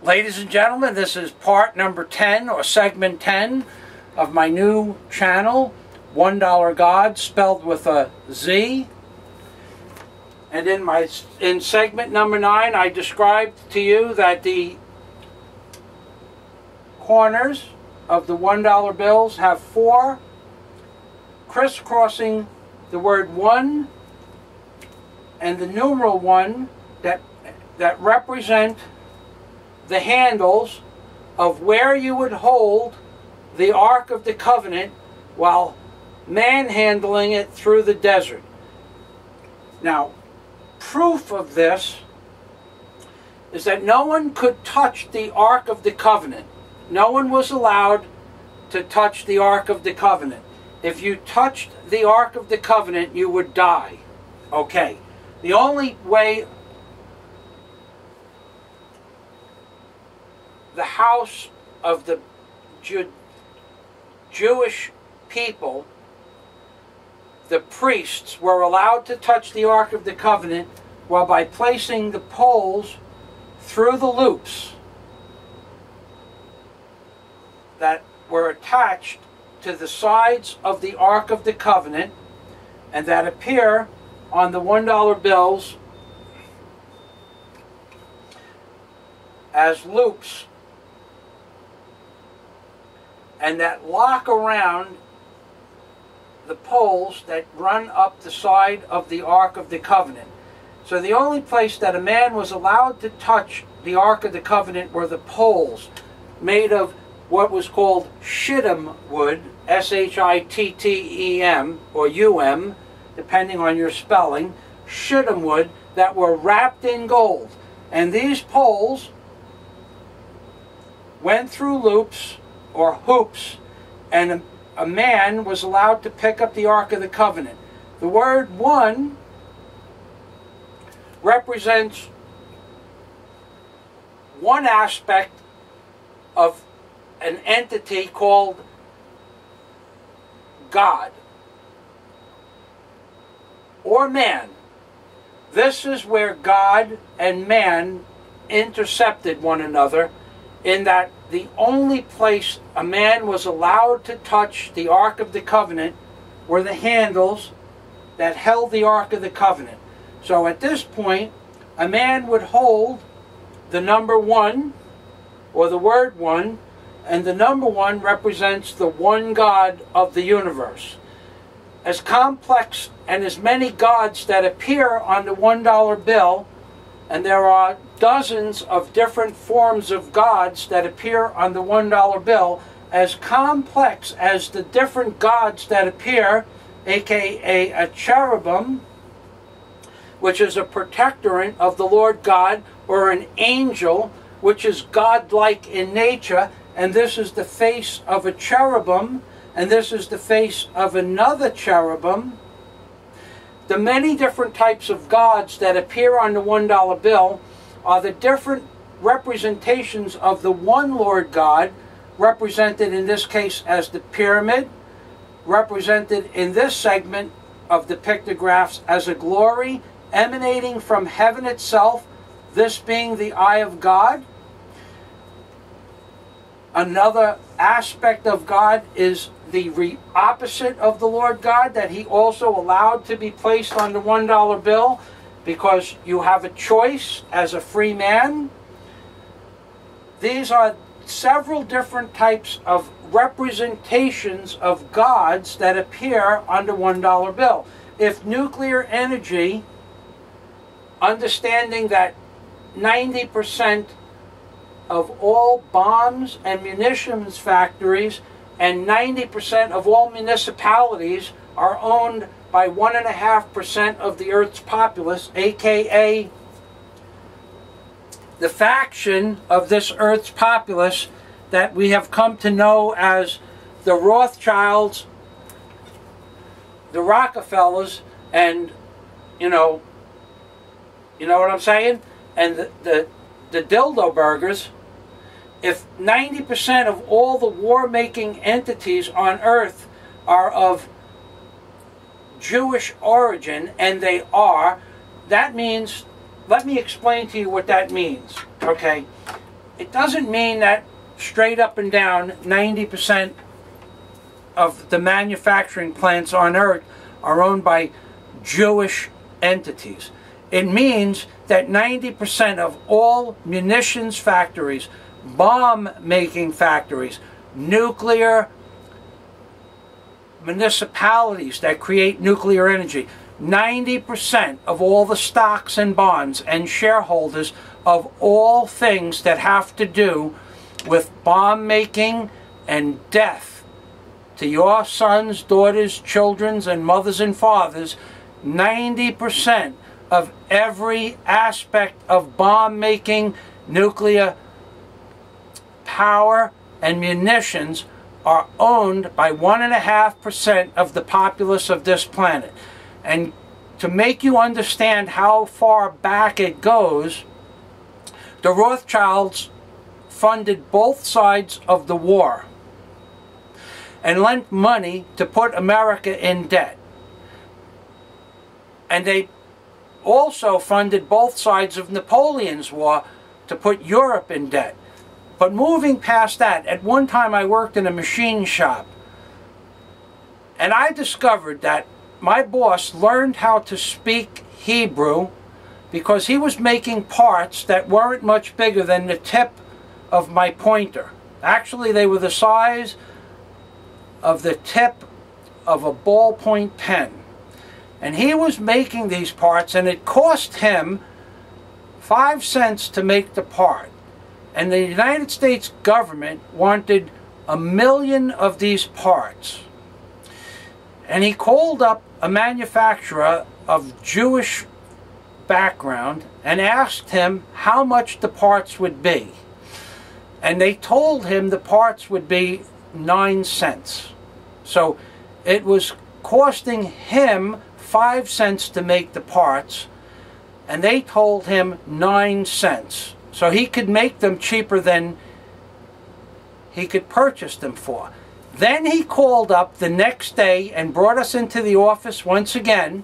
Ladies and gentlemen, this is part number 10 or segment 10 of my new channel, $1 spelled with a Z. And in segment number 9, I described to you that the corners of the $1 bills have 4 crisscrossing the word 1 and the numeral 1 that represent the handles of where you would hold the Ark of the Covenant while manhandling it through the desert. Now, proof of this is that no one could touch the Ark of the Covenant. No one was allowed to touch the Ark of the Covenant. If you touched the Ark of the Covenant, you would die. Okay. The only way the house of the Jewish people, the priests, were allowed to touch the Ark of the Covenant by placing the poles through the loops that were attached to the sides of the Ark of the Covenant and that appear on the $1 bills as loops, and that lock around the poles that run up the side of the Ark of the Covenant. So the only place that a man was allowed to touch the Ark of the Covenant were the poles made of what was called Shittum wood, S-H-I-T-T-E-M, or U-M, depending on your spelling, Shittum wood that were wrapped in gold. And these poles went through loops or hoops, and a man was allowed to pick up the Ark of the Covenant. The word 1 represents one aspect of an entity called God or man. This is where God and man intercepted one another, in that the only place a man was allowed to touch the Ark of the Covenant were the handles that held the Ark of the Covenant. So at this point, a man would hold the number 1, or the word 1, and the number 1 represents the one God of the universe. As complex and as many gods that appear on the $1 bill, and there are dozens of different forms of gods that appear on the $1 bill, as complex as the different gods that appear, aka a cherubim, which is a protectorate of the Lord God, or an angel, which is godlike in nature, and this is the face of a cherubim, and this is the face of another cherubim. The many different types of gods that appear on the $1 bill are the different representations of the one Lord God, represented in this case as the pyramid, represented in this segment of the pictographs as a glory emanating from heaven itself, this being the eye of God. Another aspect of God is the opposite of the Lord God, that he also allowed to be placed on the $1 bill because you have a choice as a free man. These are several different types of representations of gods that appear on the $1 bill. If nuclear energy, understanding that 90% of all bombs and munitions factories and 90% of all municipalities are owned by 1.5% of the Earth's populace, aka the faction of this Earth's populace that we have come to know as the Rothschilds, the Rockefellers, and you know what I'm saying? And the dildo burgers. If 90% of all the war-making entities on Earth are of Jewish origin, and they are, that means, let me explain to you what that means, okay? it doesn't mean that straight up and down 90% of the manufacturing plants on Earth are owned by Jewish entities. It means that 90% of all munitions factories, bomb-making factories, nuclear municipalities that create nuclear energy, 90% of all the stocks and bonds and shareholders of all things that have to do with bomb-making and death to your sons, daughters, children, and mothers and fathers, 90% of every aspect of bomb-making, nuclear power, and munitions are owned by 1.5% of the populace of this planet. And to make you understand how far back it goes, the Rothschilds funded both sides of the war and lent money to put America in debt. And they also funded both sides of Napoleon's war to put Europe in debt. But moving past that, at one time I worked in a machine shop, and I discovered that my boss learned how to speak Hebrew because he was making parts that weren't much bigger than the tip of my pointer. Actually, they were the size of the tip of a ballpoint pen. And he was making these parts, and it cost him 5 cents to make the part. And the United States government wanted 1 million of these parts. And he called up a manufacturer of Jewish background and asked him how much the parts would be. And they told him the parts would be 9 cents. So it was costing him 5 cents to make the parts, and they told him 9 cents. So he could make them cheaper than he could purchase them for. Then he called up the next day and brought us into the office once again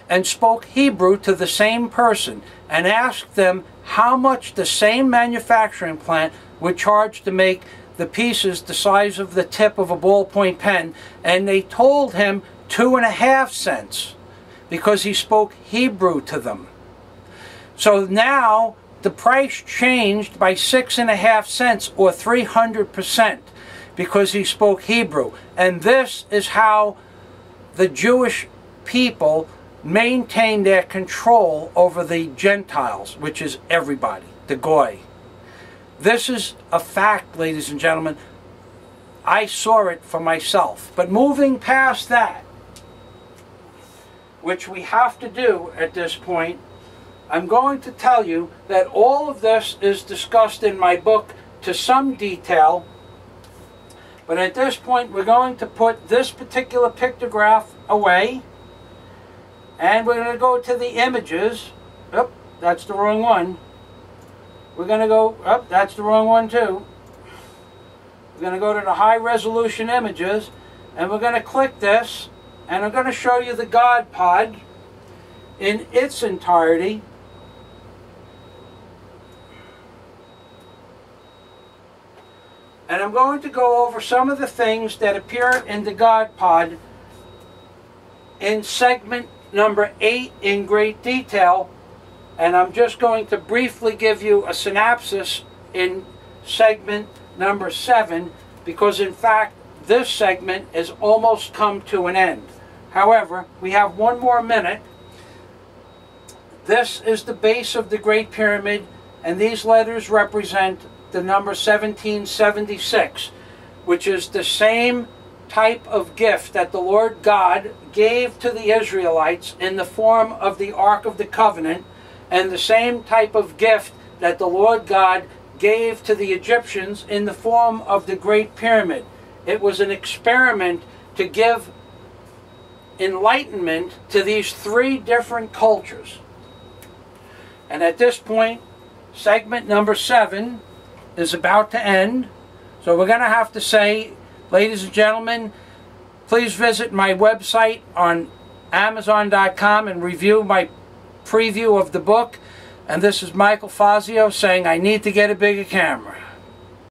and spoke Hebrew to the same person and asked them how much the same manufacturing plant would charge to make the pieces the size of the tip of a ballpoint pen, and they told him 2.5 cents because he spoke Hebrew to them. So now the price changed by 6.5 cents or 300% because he spoke Hebrew. And this is how the Jewish people maintain their control over the Gentiles, which is everybody, the Goy. This is a fact, ladies and gentlemen. I saw it for myself. But moving past that, which we have to do at this point, I'm going to tell you that all of this is discussed in my book to some detail. But at this point, we're going to put this particular pictograph away. And we're going to go to the images. Oh, that's the wrong one. We're going to go, oh, that's the wrong one too. We're going to go to the high resolution images, and we're going to click this, and I'm going to show you the God Pod in its entirety. And I'm going to go over some of the things that appear in the God Pod in segment number 8 in great detail, and I'm just going to briefly give you a synopsis in segment number 7, because in fact this segment has almost come to an end. However, we have one more minute. This is the base of the Great Pyramid, and these letters represent the number 1776, which is the same type of gift that the Lord God gave to the Israelites in the form of the Ark of the Covenant, and the same type of gift that the Lord God gave to the Egyptians in the form of the Great Pyramid. It was an experiment to give enlightenment to these 3 different cultures. And at this point, segment number 7 is about to end. So we're going to have to say, ladies and gentlemen, please visit my website on Amazon.com and review my preview of the book. And this is Michael Fazio saying, I need to get a bigger camera.